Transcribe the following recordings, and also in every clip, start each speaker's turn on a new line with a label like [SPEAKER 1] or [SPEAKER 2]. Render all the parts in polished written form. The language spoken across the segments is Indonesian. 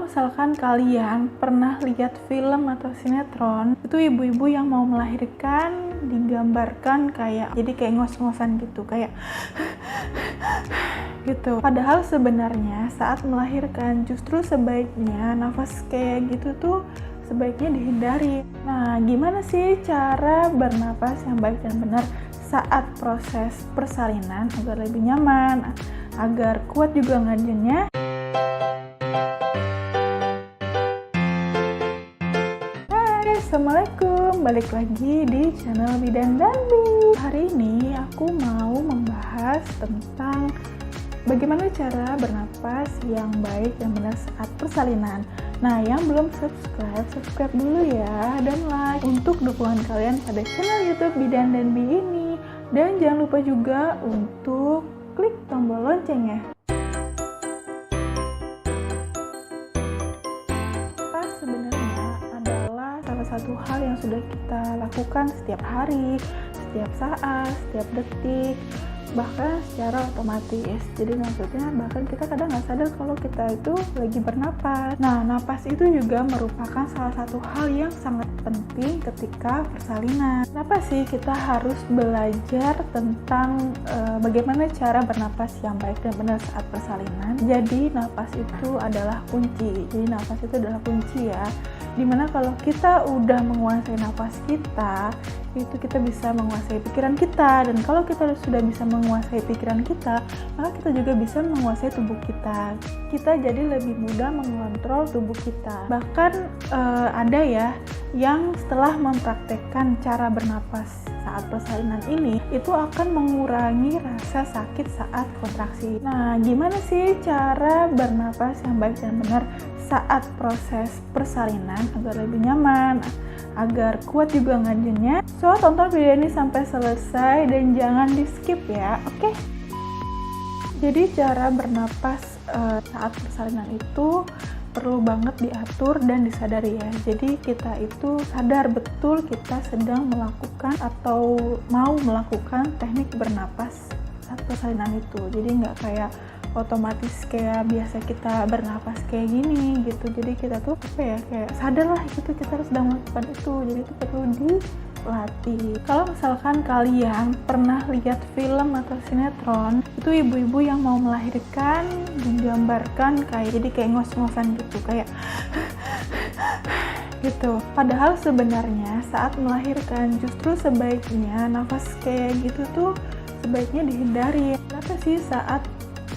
[SPEAKER 1] misalkan kalian pernah lihat film atau sinetron, itu ibu-ibu yang mau melahirkan digambarkan kayak ngos-ngosan gitu, kayak gitu. Padahal sebenarnya saat melahirkan justru sebaiknya nafas kayak gitu tuh sebaiknya dihindari. Nah, gimana sih cara bernapas yang baik dan benar saat proses persalinan agar lebih nyaman, agar kuat juga ngajennya? Assalamualaikum, balik lagi di channel Bidan dan Bi. Hari ini aku mau membahas tentang bagaimana cara bernapas yang baik dan benar saat persalinan. Nah, yang belum subscribe dulu ya, dan like untuk dukungan kalian pada channel YouTube Bidan dan Bi ini. Dan jangan lupa juga untuk klik tombol loncengnya. Satu hal yang sudah kita lakukan setiap hari, setiap saat, setiap detik, bahkan secara otomatis. Jadi maksudnya bahkan kita kadang nggak sadar kalau kita itu lagi bernapas. Nah, napas itu juga merupakan salah satu hal yang sangat penting ketika persalinan. Kenapa sih kita harus belajar tentang bagaimana cara bernapas yang baik dan benar saat persalinan? Jadi napas itu adalah kunci. Jadi napas itu adalah kunci ya. Dimana kalau kita udah menguasai nafas kita, itu kita bisa menguasai pikiran kita. Dan kalau kita sudah bisa menguasai pikiran kita, maka kita juga bisa menguasai tubuh kita. Kita jadi lebih mudah mengontrol tubuh kita. Bahkan ada ya yang setelah mempraktekkan cara bernapas saat persalinan ini, itu akan mengurangi rasa sakit saat kontraksi. Nah, gimana sih cara bernapas yang baik dan benar saat proses persalinan agar lebih nyaman, agar kuat juga ngajennya? So, tonton video ini sampai selesai dan jangan di skip ya, oke? Jadi cara bernapas saat persalinan itu perlu banget diatur dan disadari ya. Jadi kita itu sadar betul kita sedang melakukan atau mau melakukan teknik bernapas saat persalinan itu. Jadi nggak kayak otomatis kayak biasa kita bernapas kayak gini gitu. Jadi kita tuh kayak sadar lah gitu kita harus sedang melakukan itu. Jadi itu perlu dilatih. Kalau misalkan kalian pernah lihat film atau sinetron, itu ibu-ibu yang mau melahirkan digambarkan kayak ngos-ngosan gitu, kayak gitu. Padahal sebenarnya saat melahirkan justru sebaiknya nafas kayak gitu tuh sebaiknya dihindari. Kenapa sih saat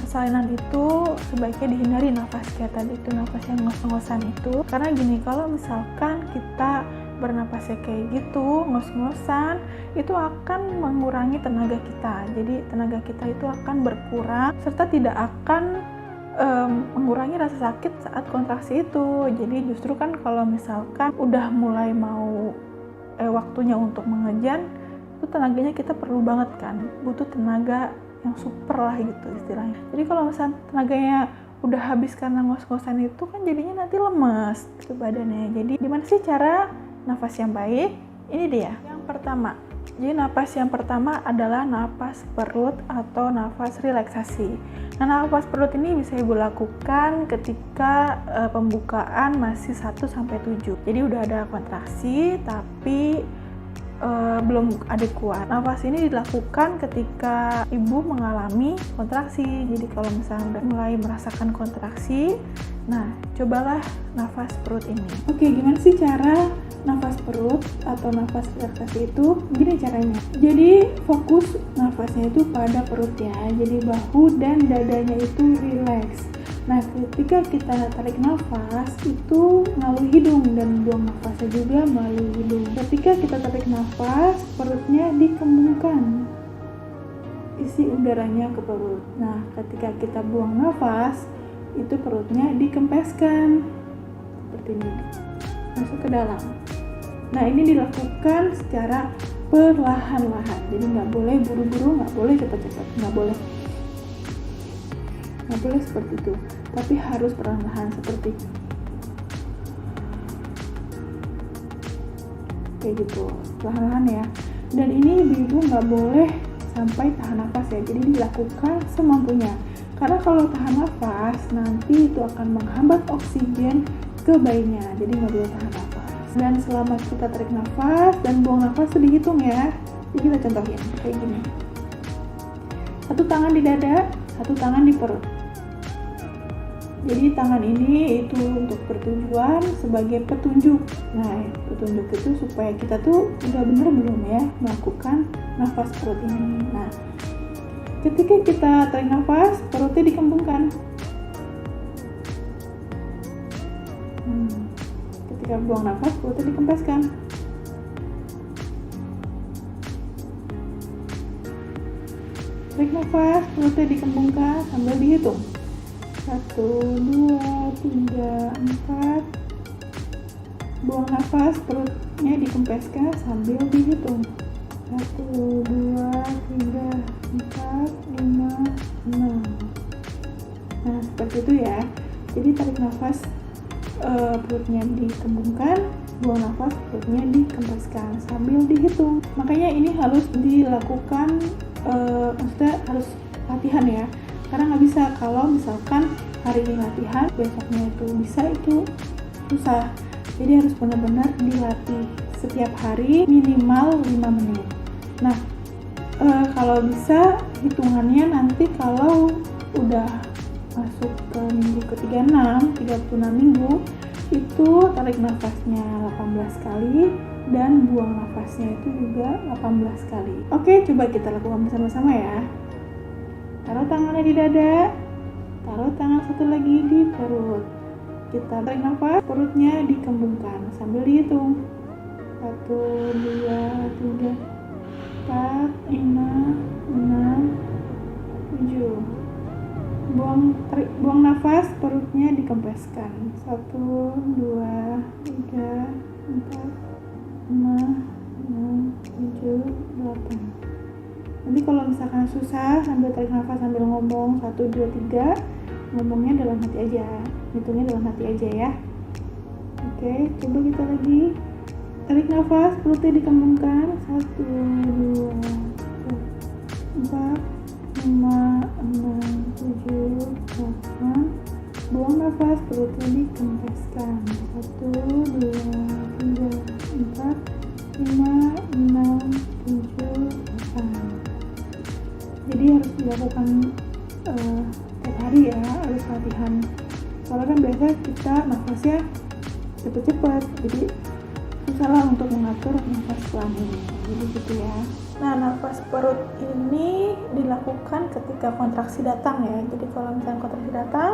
[SPEAKER 1] persalinan itu sebaiknya dihindari nafas kayak tadi itu, nafas yang ngos-ngosan itu? Karena gini, kalau misalkan kita bernapasnya kayak gitu, ngos-ngosan, itu akan mengurangi tenaga kita. Jadi tenaga kita itu akan berkurang serta tidak akan mengurangi rasa sakit saat kontraksi itu. Jadi justru kan kalau misalkan udah mulai mau waktunya untuk mengejan, itu tenaganya kita perlu banget kan, butuh tenaga yang super lah gitu istilahnya. Jadi kalau misalnya tenaganya udah habis karena ngos-ngosan itu kan jadinya nanti lemes gitu badannya. Jadi gimana sih cara nafas yang baik? Ini dia. Yang pertama, jadi nafas yang pertama adalah nafas perut atau nafas relaksasi. Nah, nafas perut ini bisa ibu lakukan ketika pembukaan masih 1-7. Jadi udah ada kontraksi tapi belum ada kuat. Nafas ini dilakukan ketika ibu mengalami kontraksi. Jadi kalau misalnya udah mulai merasakan kontraksi, nah cobalah nafas perut ini. Oke, gimana sih cara nafas perut atau nafas relaksasi itu? Gini caranya. Jadi fokus nafasnya itu pada perut ya. Jadi bahu dan dadanya itu rileks. Nah, ketika kita tarik nafas itu melalui hidung dan buang nafasnya juga melalui hidung. Ketika kita tarik nafas, perutnya dikembungkan, isi udaranya ke perut. Nah, ketika kita buang nafas, itu perutnya dikempeskan seperti ini, masuk ke dalam. Nah, ini dilakukan secara perlahan-lahan. Jadi nggak boleh buru-buru, nggak boleh cepat-cepat, nggak boleh seperti itu, tapi harus perlahan-lahan seperti kayak gitu, perlahan-lahan ya. Dan ini ibu-ibu nggak boleh sampai tahan nafas ya, jadi dilakukan semampunya. Karena kalau tahan nafas, nanti itu akan menghambat oksigen ke bayinya, jadi nggak boleh tahan nafas. Dan selama kita tarik nafas dan buang nafas itu dihitung ya. Jadi kita contohin kayak gini. Satu tangan di dada, satu tangan di perut. Jadi tangan ini itu untuk bertujuan sebagai petunjuk. Nah, petunjuk itu supaya kita tuh udah bener belum ya melakukan nafas perut ini. Nah, ketika kita tarik nafas, perutnya dikembungkan. Ketika buang nafas, perutnya dikempeskan. Tarik nafas, perutnya dikembungkan sambil dihitung. 1, 2, 3, 4. Buang nafas, perutnya dikempeskan sambil dihitung. 1, 2, 3, 4, 5, 6. Nah, seperti itu ya. Jadi tarik nafas, perutnya dikembungkan, buang nafas, perutnya dikempeskan sambil dihitung. Makanya ini harus dilakukan, maksudnya harus latihan ya. Karena nggak bisa kalau misalkan hari ini latihan, besoknya itu bisa, itu susah. Jadi harus benar-benar dilatih setiap hari minimal 5 menit. Nah, kalau bisa hitungannya nanti kalau udah masuk ke minggu ke-36, 36 minggu, itu tarik nafasnya 18 kali dan buang nafasnya itu juga 18 kali. Oke, coba kita lakukan bersama-sama ya. Taruh tangannya di dada, taruh tangan satu lagi di perut. Kita tarik nafas, perutnya dikembungkan sambil dihitung. 1, 2, 3, 4, 5, 6, 7. Buang nafas, perutnya dikempeskan. 1, 2, 3, 4, 5, 6, 7, 8. Nanti kalau misalkan susah sambil tarik nafas sambil ngomong 1, 2, 3, ngomongnya dalam hati aja, hitungnya dalam hati aja ya. Oke, coba kita lagi. Tarik nafas, perutnya dikembangkan. 1, 2, 4, 5, 6, 7, 8. Buang nafas, perutnya dikempeskan. 1, 2, 3, 4, 5, 6, 7, 8. Jadi harus dilakukan setiap hari ya, harus latihan. Soalnya kan biasa kita nafasnya cepet-cepet, jadi susah lah untuk mengatur nafas pelan ini. Jadi gitu ya. Nah, nafas perut ini dilakukan ketika kontraksi datang ya. Jadi kalau misalnya kontraksi datang,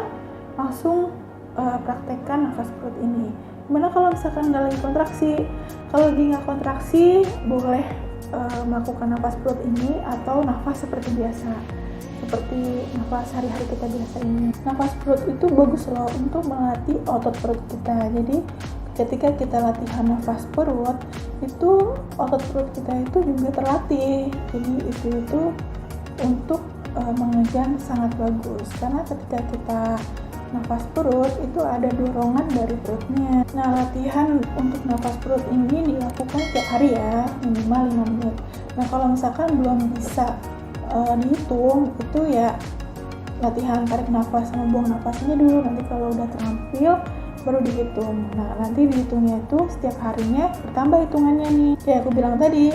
[SPEAKER 1] langsung praktekkan nafas perut ini. Gimana kalau misalkan nggak lagi kontraksi? Kalau lagi nggak kontraksi, boleh melakukan nafas perut ini atau nafas seperti biasa, seperti nafas hari-hari kita biasa ini. Nafas perut itu bagus loh untuk melatih otot perut kita. Jadi ketika kita latihan nafas perut, itu otot perut kita itu juga terlatih. Jadi itu untuk mengejan sangat bagus, karena ketika kita nafas perut itu ada dorongan dari perutnya. Nah, latihan untuk nafas perut ini dilakukan tiap hari ya, minimal 5 menit. Nah, kalau misalkan belum bisa dihitung, itu ya latihan tarik nafas sama buang nafasnya dulu. Nanti kalau udah terampil baru dihitung. Nah, nanti dihitungnya itu setiap harinya bertambah hitungannya nih. Kayak aku bilang tadi,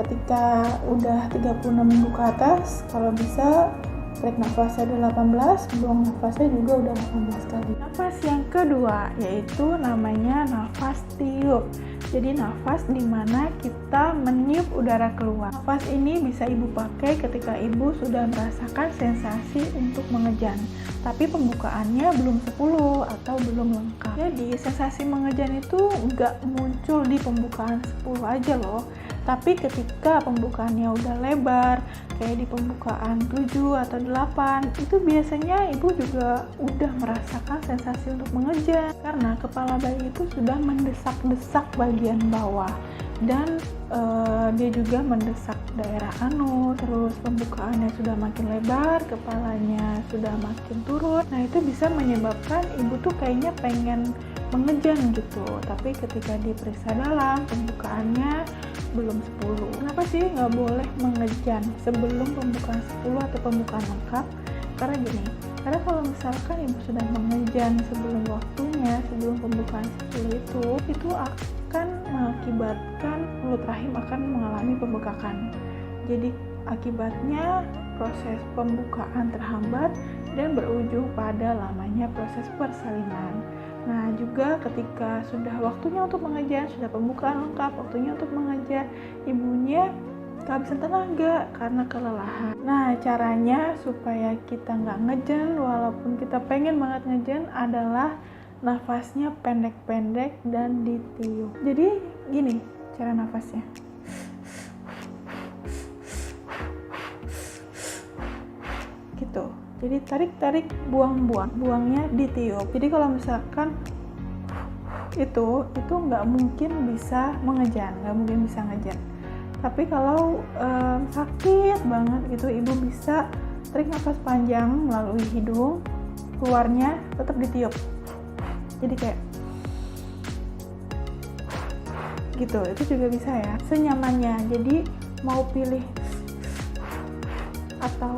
[SPEAKER 1] ketika udah 36 minggu ke atas, kalau bisa tarik nafasnya udah 18, buang nafasnya juga udah 18 kali. Nafas yang kedua yaitu namanya nafas tiup. Jadi nafas dimana kita meniup udara keluar. Nafas ini bisa ibu pakai ketika ibu sudah merasakan sensasi untuk mengejan, tapi pembukaannya belum 10 atau belum lengkap. Jadi sensasi mengejan itu nggak muncul di pembukaan 10 aja loh, tapi ketika pembukaannya udah lebar, kayak di pembukaan 7 atau 8, itu biasanya ibu juga udah merasakan sensasi untuk mengejan, karena kepala bayi itu sudah mendesak-desak bagian bawah, dan dia juga mendesak daerah anus, terus pembukaannya sudah makin lebar, kepalanya sudah makin turun. Nah, itu bisa menyebabkan ibu tuh kayaknya pengen mengejan gitu, tapi ketika diperiksa dalam, pembukaannya belum 10. Kenapa sih nggak boleh mengejan sebelum pembukaan 10 atau pembukaan lengkap? Karena gini, karena kalau misalkan ibu sudah mengejan sebelum waktunya, sebelum pembukaan 10 itu akan mengakibatkan mulut rahim akan mengalami pembekakan. Jadi akibatnya proses pembukaan terhambat dan berujung pada lamanya proses persalinan. Nah, juga ketika sudah waktunya untuk mengejan, sudah pembukaan lengkap, waktunya untuk mengejan, ibunya kehabisan tenaga karena kelelahan. Nah, caranya supaya kita nggak ngejan walaupun kita pengen banget ngejan adalah nafasnya pendek-pendek dan ditiup. Jadi gini cara nafasnya. Gitu. Jadi tarik-tarik, buang-buang, buangnya ditiup. Jadi kalau misalkan itu nggak mungkin bisa mengejan, nggak mungkin bisa ngejan. Tapi kalau sakit banget gitu, ibu bisa tarik nafas panjang melalui hidung, keluarnya tetap ditiup. Jadi kayak gitu, itu juga bisa ya, senyamannya. Jadi mau pilih atau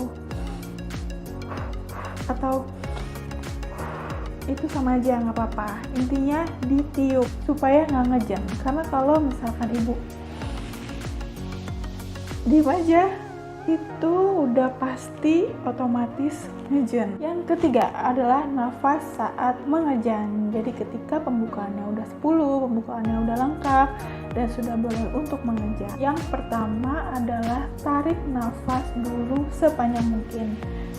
[SPEAKER 1] itu sama aja, nggak apa-apa. Intinya ditiup supaya nggak ngejan. Karena kalau misalkan ibu diem aja, itu udah pasti otomatis ngejan. Yang ketiga adalah nafas saat mengejan. Jadi ketika pembukaannya udah 10, pembukaannya udah lengkap dan sudah boleh untuk mengejan. Yang pertama adalah tarik nafas dulu sepanjang mungkin.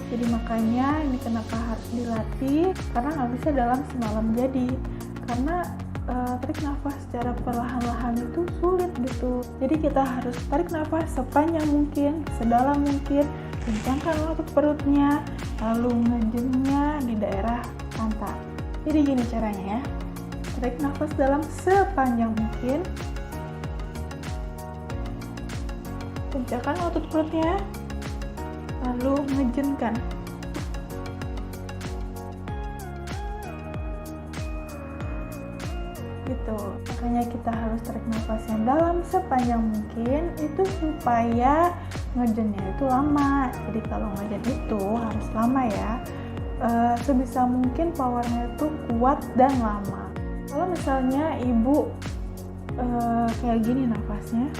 [SPEAKER 1] Jadi makanya ini kenapa harus dilatih, karena nggak bisa dalam semalam jadi. Karena tarik nafas secara perlahan-lahan itu sulit gitu. Jadi kita harus tarik nafas sepanjang mungkin, sedalam mungkin, kencangkan otot perutnya, lalu ngejennya di daerah pantat. Jadi gini caranya ya, tarik nafas dalam sepanjang mungkin, kencangkan otot perutnya, lalu ngejenkan. Gitu. Makanya kita harus tarik nafas yang dalam sepanjang mungkin itu supaya ngejennya itu lama. Jadi kalau ngejen itu harus lama ya. Sebisa mungkin powernya itu kuat dan lama. Kalau misalnya ibu kayak gini nafasnya,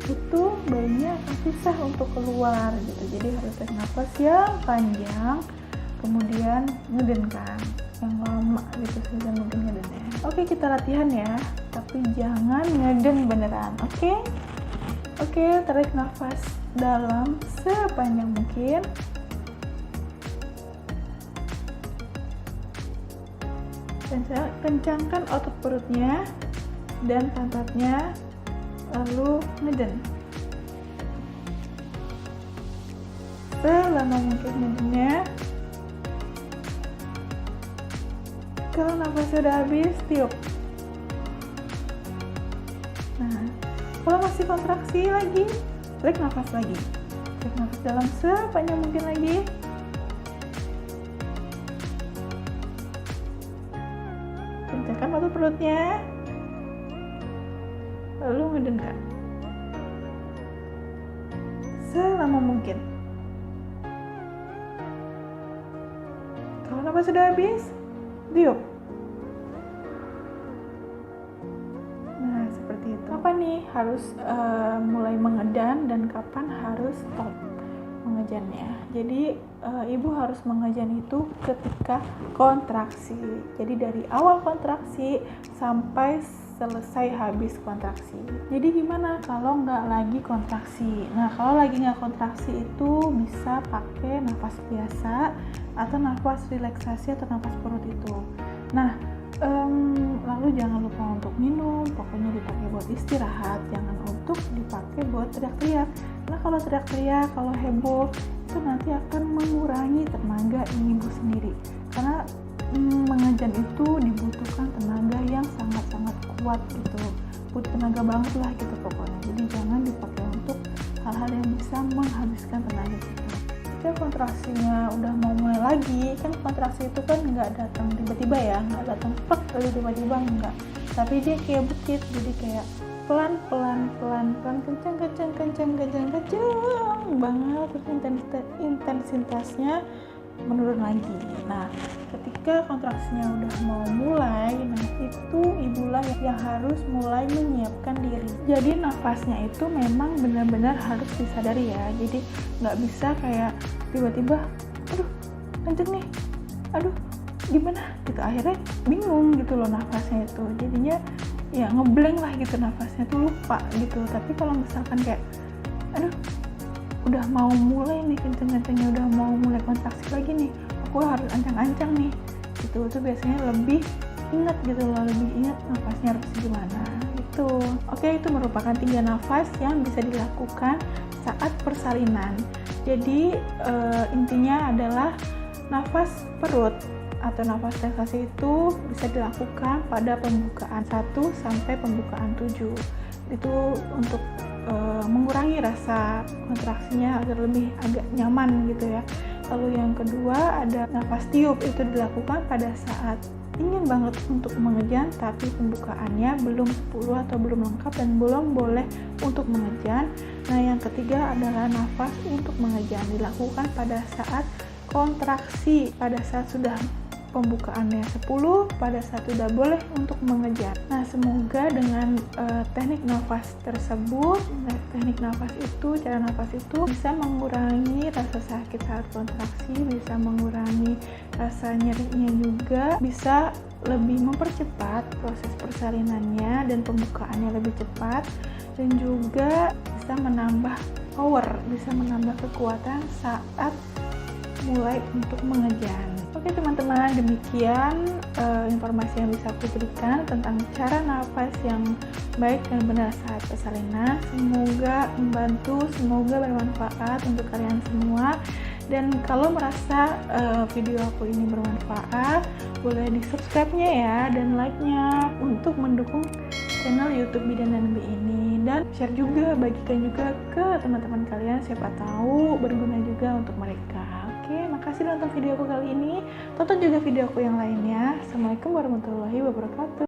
[SPEAKER 1] itu bayinya akan susah untuk keluar gitu. Jadi harus tarik nafas yang panjang, kemudian ngedenkan yang lama gitu, sudah ngedennya. Oke, kita latihan ya, tapi jangan ngeden beneran. Oke, tarik nafas dalam sepanjang mungkin, kencangkan otot perutnya dan pantatnya, lalu ngeden selama mungkin ngedennya. Kalau nafas sudah habis, tiup. Nah, kalau masih kontraksi lagi, tarik nafas lagi. Tarik nafas dalam sepanjang mungkin lagi. Kencangkan otot perutnya, lalu ngedenkan selama mungkin. Kalau nafas sudah habis, tiup. Nah, seperti itu. Kapan nih harus mulai mengejan dan kapan harus stop mengejannya? Jadi ibu harus mengejan itu ketika kontraksi. Jadi dari awal kontraksi sampai selesai habis kontraksi. Jadi gimana kalau nggak lagi kontraksi? Nah, kalau lagi nggak kontraksi itu bisa pakai nafas biasa atau nafas relaksasi atau nafas perut itu. Nah, lalu jangan lupa untuk minum, pokoknya dipakai buat istirahat, jangan untuk dipakai buat teriak-teriak. Nah, kalau teriak-teriak, kalau heboh, itu nanti akan mengurangi tenaga ibu sendiri. Karena mengejan itu dibutuhkan tenaga yang sangat-sangat kuat gitu, butuh tenaga banget lah gitu pokoknya. Jadi jangan dipakai untuk hal-hal yang bisa menghabiskan tenaga kita. Jika kontraksinya udah mau mulai lagi, kan kontraksi itu kan nggak datang tiba-tiba ya, nggak datang pek lalu tiba-tiba, enggak, tapi dia kayak bukit. Jadi kayak pelan kencang banget, terus intensitasnya menurun lagi. Nah, ketika kontraksinya udah mau mulai, nah itu ibulah yang harus mulai menyiapkan diri. Jadi nafasnya itu memang benar-benar harus disadari ya. Jadi nggak bisa kayak tiba-tiba, aduh kenceng nih, aduh gimana gitu, akhirnya bingung gitu loh nafasnya itu. Jadinya ya ngeblank lah gitu, nafasnya tuh lupa gitu. Tapi kalau misalkan kayak, aduh udah mau mulai nih kenceng-kencengnya, udah mau mulai kontraksi lagi nih, aku harus ancang-ancang nih gitu, itu biasanya lebih ingat gitu loh, lebih ingat nafasnya harus gimana gitu. Oke, itu merupakan 3 nafas yang bisa dilakukan saat persalinan. Jadi intinya adalah nafas perut atau nafas relaksasi itu bisa dilakukan pada pembukaan 1 sampai pembukaan 7. Itu untuk mengurangi rasa kontraksinya agar lebih agak nyaman gitu ya. Lalu yang kedua ada nafas tiup, itu dilakukan pada saat ingin banget untuk mengejan tapi pembukaannya belum 10 atau belum lengkap dan belum boleh untuk mengejan. Nah, yang ketiga adalah nafas untuk mengejan, dilakukan pada saat kontraksi, pada saat sudah pembukaannya 10, pada saat sudah boleh untuk mengejar. Nah, semoga dengan teknik nafas tersebut, teknik nafas itu, cara nafas itu bisa mengurangi rasa sakit saat kontraksi, bisa mengurangi rasa nyerinya juga, bisa lebih mempercepat proses persalinannya dan pembukaannya lebih cepat, dan juga bisa menambah power, bisa menambah kekuatan saat mulai untuk mengejar. Oke teman-teman, demikian informasi yang bisa aku berikan tentang cara nafas yang baik dan benar saat persalinan. Semoga membantu, semoga bermanfaat untuk kalian semua. Dan kalau merasa video aku ini bermanfaat, boleh di subscribe-nya ya dan like-nya untuk mendukung channel YouTube Bidan dan Bi ini, dan share juga, bagikan juga ke teman-teman kalian, siapa tahu berguna juga untuk mereka. Oke, makasih udah nonton video aku kali ini. Tonton juga video aku yang lainnya. Assalamualaikum warahmatullahi wabarakatuh.